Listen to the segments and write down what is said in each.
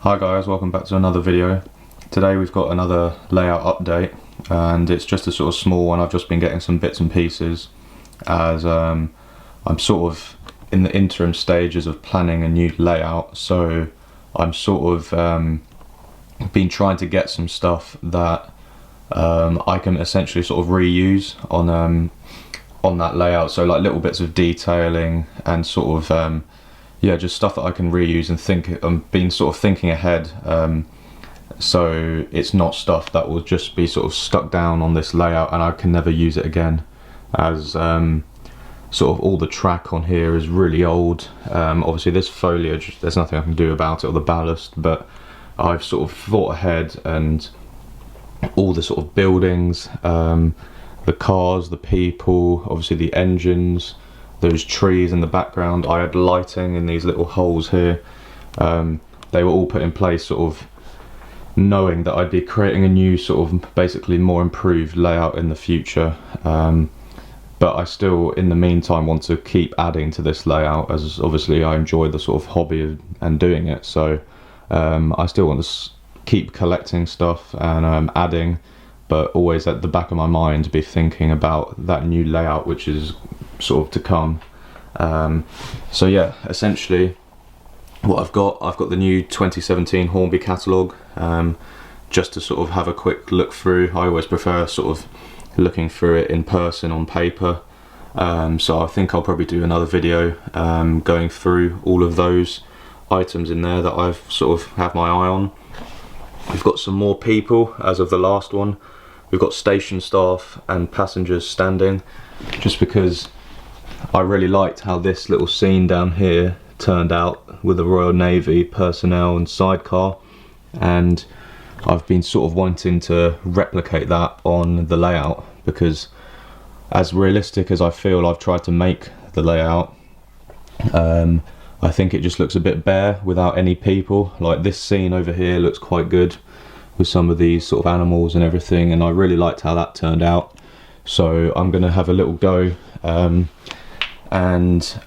Hi guys, welcome back to another video. Today we've got another layout update, and it's just a sort of small one. I've just been getting some bits and pieces as I'm sort of in the interim stages of planning a new layout, so I'm sort of been trying to get some stuff that I can essentially sort of reuse on that layout, so like little bits of detailing and sort of yeah, just stuff that I can reuse and think. I'm been sort of thinking ahead, so it's not stuff that will just be sort of stuck down on this layout and I can never use it again, as sort of all the track on here is really old. Obviously this foliage, there's nothing I can do about it, or the ballast, but I've sort of thought ahead, and all the sort of buildings, the cars, the people, obviously the engines, those trees in the background. I had lighting in these little holes here. They were all put in place sort of knowing that I'd be creating a new sort of basically more improved layout in the future, but I still in the meantime want to keep adding to this layout, as obviously I enjoy the sort of hobby and doing it. So I still want to keep collecting stuff and adding, but always at the back of my mind be thinking about that new layout which is sort of to come. So yeah, essentially what I've got the new 2017 Hornby catalogue, just to sort of have a quick look through. I always prefer sort of looking through it in person on paper, so I think I'll probably do another video going through all of those items in there that I've sort of have my eye on. We've got some more people as of the last one. We've got station staff and passengers standing, just because I really liked how this little scene down here turned out with the Royal Navy personnel and sidecar, and I've been sort of wanting to replicate that on the layout, because as realistic as I feel I've tried to make the layout, I think it just looks a bit bare without any people. Like this scene over here looks quite good with some of these sort of animals and everything, and I really liked how that turned out. So I'm going to have a little go and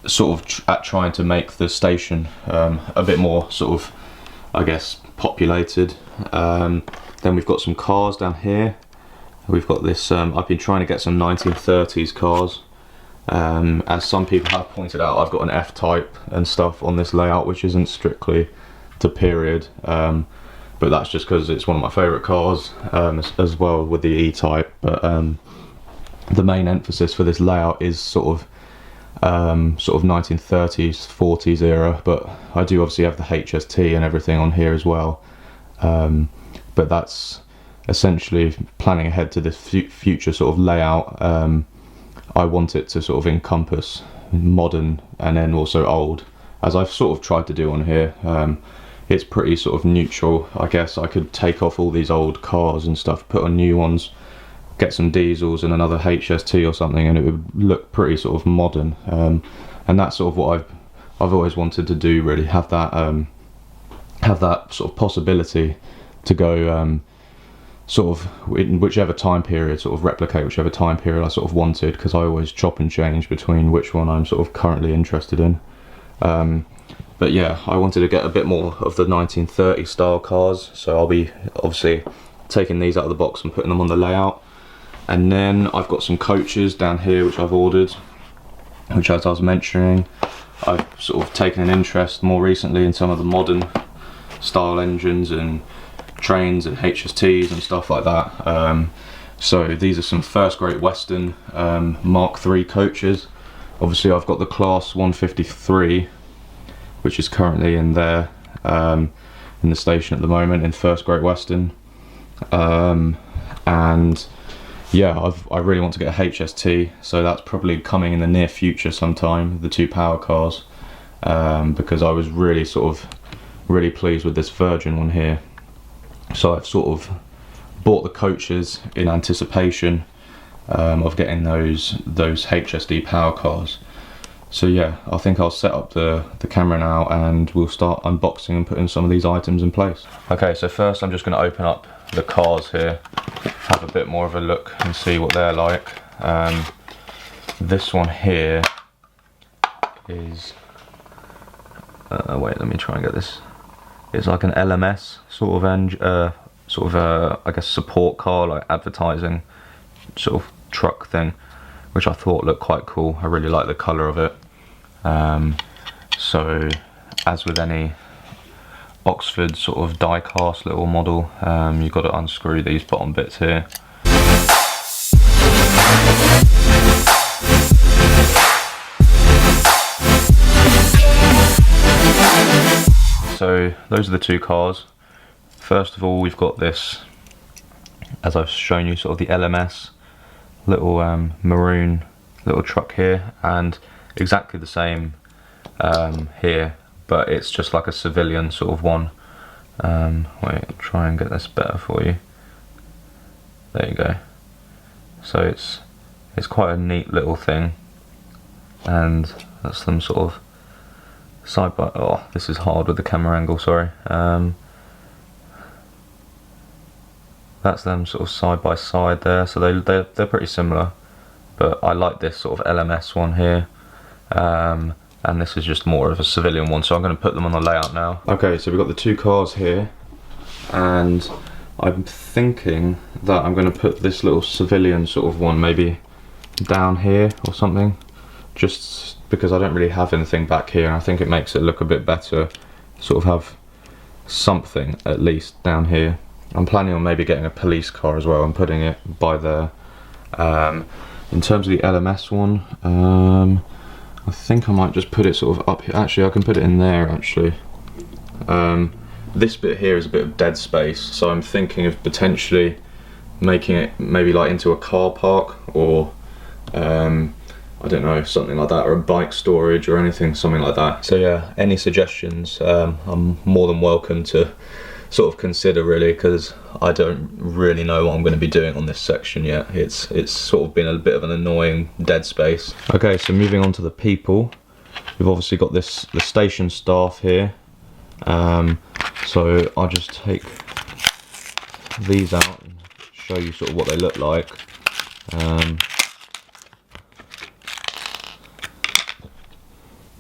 sort of at trying to make the station a bit more sort of, I guess, populated. Then we've got some cars down here. We've got this, I've been trying to get some 1930s cars. As some people have pointed out, I've got an F-type and stuff on this layout, which isn't strictly to period, but that's just because it's one of my favourite cars, as well with the E-type. But the main emphasis for this layout is sort of 1930s, 40s era, but I do obviously have the HST and everything on here as well. But that's essentially planning ahead to this future sort of layout. I want it to sort of encompass modern and then also old, as I've sort of tried to do on here. It's pretty sort of neutral. I guess I could take off all these old cars and stuff, put on new ones, get some diesels and another HST or something, and it would look pretty sort of modern. And that's sort of what I've always wanted to do, really have that sort of possibility to go sort of in whichever time period, sort of replicate whichever time period I sort of wanted, because I always chop and change between which one I'm sort of currently interested in. But yeah, I wanted to get a bit more of the 1930 style cars, so I'll be obviously taking these out of the box and putting them on the layout. And then I've got some coaches down here which I've ordered, which, as I was mentioning, I've sort of taken an interest more recently in some of the modern style engines and trains and HSTs and stuff like that. So these are some first Great Western Mark III coaches. Obviously I've got the class 153, which is currently in there in the station at the moment in first Great Western, and yeah, I really want to get a HST, so that's probably coming in the near future sometime, the two power cars, because I was really really pleased with this Virgin one here. So I've sort of bought the coaches in anticipation of getting those HSD power cars. So yeah, I think I'll set up the camera now and we'll start unboxing and putting some of these items in place. Okay, so first I'm just going to open up the cars here, have a bit more of a look and see what they're like. This one here is wait, let me try and get this. It's like an LMS sort of I guess support car, like advertising sort of truck thing, which I thought looked quite cool. I really like the colour of it. So as with any Oxford sort of die cast little model, you've got to unscrew these bottom bits here. So those are the two cars. First of all, we've got this, as I've shown you, sort of the LMS little maroon little truck here, and exactly the same here, but it's just like a civilian sort of one. Wait, I'll try and get this better for you. There you go. So it's quite a neat little thing, and that's them sort of side by. Oh, this is hard with the camera angle. Sorry. That's them sort of side by side there. So they're pretty similar, but I like this sort of LMS one here. And this is just more of a civilian one, so I'm going to put them on the layout now. Okay, so we've got the two cars here, and I'm thinking that I'm going to put this little civilian sort of one maybe down here or something, just because I don't really have anything back here, and I think it makes it look a bit better, sort of have something at least down here. I'm planning on maybe getting a police car as well and putting it by there. In terms of the LMS one, I think I might just put it sort of up here. Actually, I can put it in there actually. This bit here is a bit of dead space, so I'm thinking of potentially making it maybe like into a car park, or I don't know, something like that, or a bike storage or anything, something like that. So yeah, any suggestions, I'm more than welcome to sort of consider, really, because I don't really know what I'm going to be doing on this section yet. It's sort of been a bit of an annoying dead space. Okay, so moving on to the people, we've obviously got the station staff here. So I'll just take these out and show you sort of what they look like.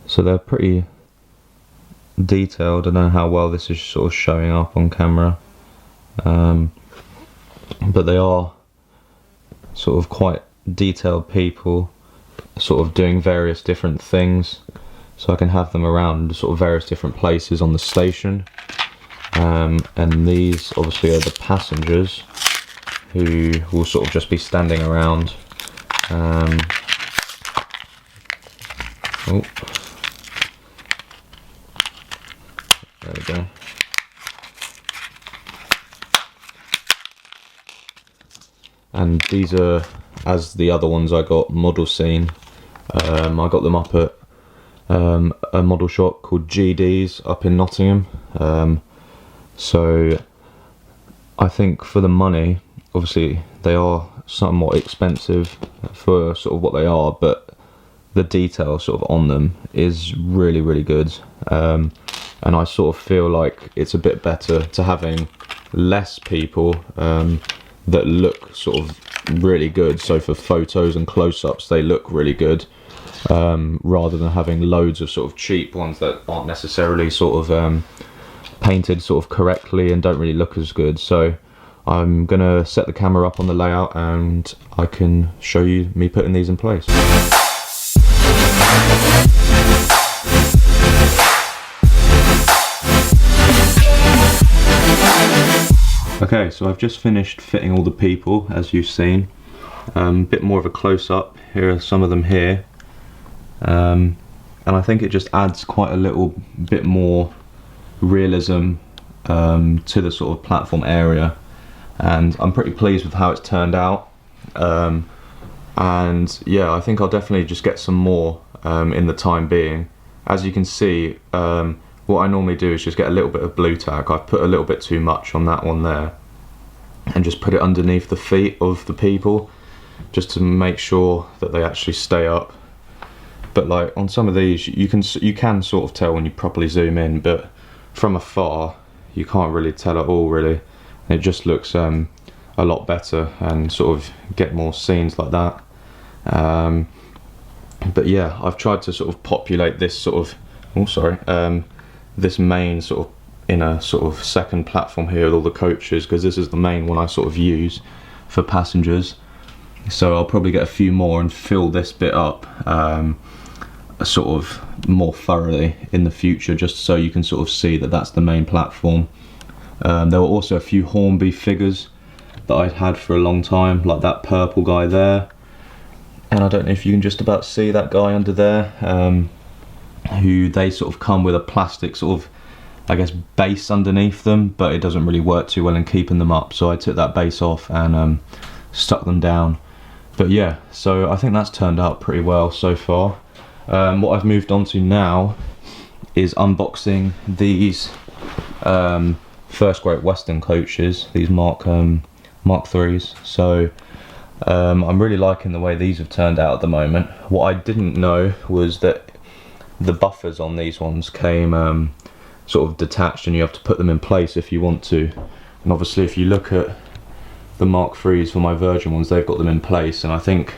So they're pretty detailed. I don't know how well this is sort of showing up on camera, but they are sort of quite detailed people, sort of doing various different things, so I can have them around sort of various different places on the station. And these obviously are the passengers, who will sort of just be standing around. Oh. There we go. And these are, as the other ones I got, model scene. I got them up at a model shop called GD's up in Nottingham. So I think for the money, obviously they are somewhat expensive for sort of what they are, but the detail sort of on them is really, really good. And I sort of feel like it's a bit better to having less people that look sort of really good. So for photos and close-ups, they look really good, rather than having loads of sort of cheap ones that aren't necessarily sort of painted sort of correctly and don't really look as good. So I'm gonna set the camera up on the layout and I can show you me putting these in place. Okay, so I've just finished fitting all the people, as you've seen. A bit more of a close-up. Here are some of them here. And I think it just adds quite a little bit more realism to the sort of platform area. And I'm pretty pleased with how it's turned out. And yeah, I think I'll definitely just get some more in the time being. As you can see, what I normally do is just get a little bit of blue tack. I've put a little bit too much on that one there, and just put it underneath the feet of the people, just to make sure that they actually stay up. But like on some of these, you can sort of tell when you properly zoom in, but from afar you can't really tell at all, really. It just looks a lot better, and sort of get more scenes like that. But yeah, I've tried to sort of populate this sort of, oh sorry, this main sort of in a sort of second platform here with all the coaches, because this is the main one I sort of use for passengers. So I'll probably get a few more and fill this bit up sort of more thoroughly in the future, just so you can sort of see that that's the main platform. There were also a few Hornby figures that I'd had for a long time, like that purple guy there, and I don't know if you can just about see that guy under there, who they sort of come with a plastic sort of, I guess, base underneath them, but it doesn't really work too well in keeping them up, so I took that base off and stuck them down. But yeah, so I think that's turned out pretty well so far. What I've moved on to now is unboxing these First Great Western coaches, these Mark 3s. So I'm really liking the way these have turned out at the moment. What I didn't know was that the buffers on these ones came sort of detached, and you have to put them in place if you want to. And obviously if you look at the Mark 3s for my Virgin ones, they've got them in place, and I think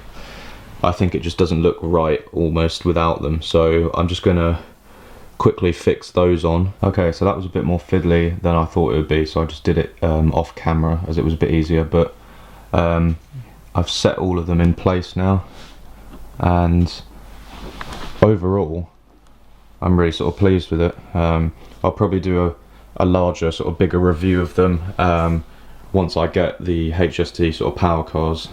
it just doesn't look right almost without them. So I'm just gonna quickly fix those on. Okay, so that was a bit more fiddly than I thought it would be, so I just did it off camera as it was a bit easier, but I've set all of them in place now, and overall I'm really sort of pleased with it. I'll probably do a larger sort of bigger review of them once I get the HST sort of power cars.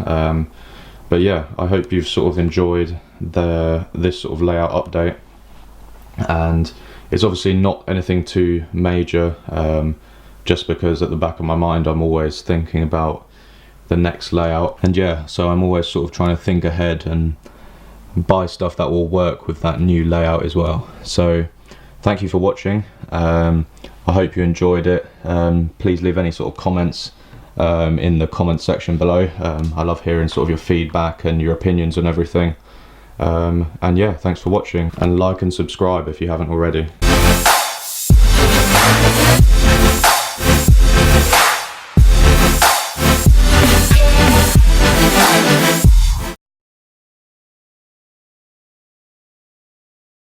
But yeah, I hope you've sort of enjoyed this sort of layout update, and it's obviously not anything too major, just because at the back of my mind I'm always thinking about the next layout, and yeah, so I'm always sort of trying to think ahead and buy stuff that will work with that new layout as well. So thank you for watching. I hope you enjoyed it. Please leave any sort of comments in the comment section below. I love hearing sort of your feedback and your opinions and everything. And yeah, thanks for watching, and like and subscribe if you haven't already.